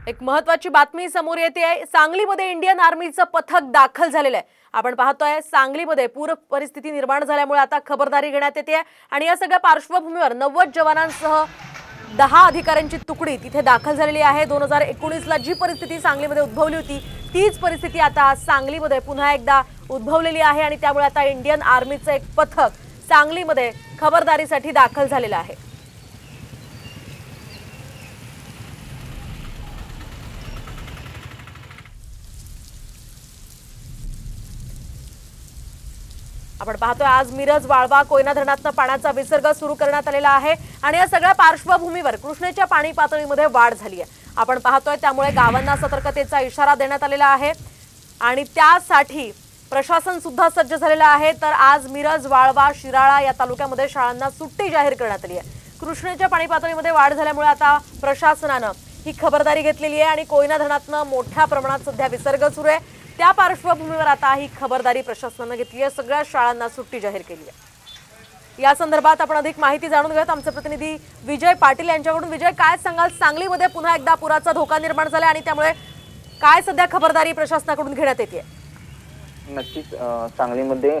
एक महत्त्वाची बातमी समोर येते। सांगलीमध्ये इंडियन आर्मीचं पथक दाखल झालेलं आहे। आपण पाहतोय सांगलीमध्ये पूर परिस्थिती निर्माण झाल्यामुळे आता खबरदारी घेण्यात येते आणि या सगळ्या पार्श्वभूमीवर 90 जवानांसह 10 अधिकाऱ्यांची तुकडी तिथे दाखल झालेली आहे। 2019 ला जी परिस्थिती सांगलीमध्ये उद्भवली होती तीच परिस्थिती आता सांगलीमध्ये पुन्हा एकदा उद्भवलेली आहे आणि त्यामुळे आता इंडियन आर्मीचं एक पथक सांगलीमध्ये खबरदारीसाठी दाखल झालेलं आहे। आपण पाहतोय आज मिरज, वाळवा, कोयना धरणातून पाण्याचा विसर्ग सुरू करण्यात आलेला आहे आणि या सगळ्या पार्श्वभूमीवर कृष्णेच्या पाणी पातळीमध्ये वाढ झाली आहे। आपण पाहतोय त्यामुळे गावांना सतर्कतेचा इशारा देण्यात आलेला आहे आणि त्यासाठी प्रशासन सुद्धा सज्ज झालेलं आहे। तर आज मिरज, वाळवा, शिराळा या तालुक्यामध्ये शाळांना सुट्टी जाहीर करण्यात आली आहे। कृष्णेच्या पाणी पातळीमध्ये वाढ झाल्यामुळे आता प्रशासनाने ही खबरदारी घेतलेली आहे आणि कोयना धरणातून मोठ्या प्रमाणात सध्या विसर्ग सुरू आहे। त्या पार्श्वभूमीवर आता ही खबरदारी प्रशासनाने घेतली आहे। सगळ्या शाळांना सुट्टी जाहीर केली आहे। या संदर्भात आपण अधिक माहिती जाणून घेऊयात आमचे प्रतिनिधी विजय पाटील यांच्याकडून। विजय, काय सांगाल, सांगलीमध्ये पुन्हा एकदा पुराचा धोका निर्माण झाला आणि त्यामुळे काय सध्या खबरदारी प्रशासनाकडून घेण्यात येते? नक्कीच सांगलीमध्ये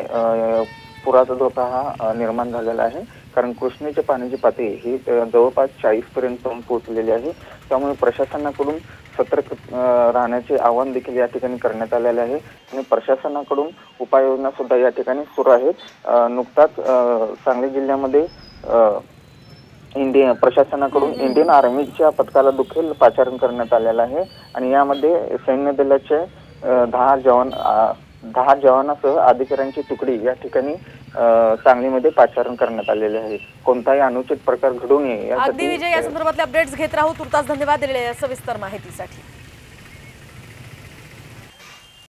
पुराचा धोका हा निर्माण झालेला आहे, कारण कृष्णेच्या पाण्याची पातळी ही जवळपास 40 पर्यंत पोहोचलेली आहे। त्यामुळे प्रशासनाकडून सतर्क राहण्याचे आवाहन देखील या ठिकाणी करण्यात आलेले आहे आणि प्रशासनाकडून उपाययोजना सुद्धा या ठिकाणी सुरू आहेत। नुकताच सांगली जिल्ह्यामध्ये प्रशासनाकडून इंडियन आर्मीच्या पथकाला देखील पाचारण करण्यात आलेलं आहे आणि यामध्ये सैन्य दलाचे 10 जवानासह अधिकाऱ्यांची तुकडी या ठिकाणी सांगलीमध्ये पाचारण करण्यात आलेले आहे। कोणताही अनुचित प्रकार घडू नये अगदी विजय, या संदर्भातले अपडेट्स घेत राहू। तुर्तास धन्यवाद दिलेल्या सविस्तर माहितीसाठी।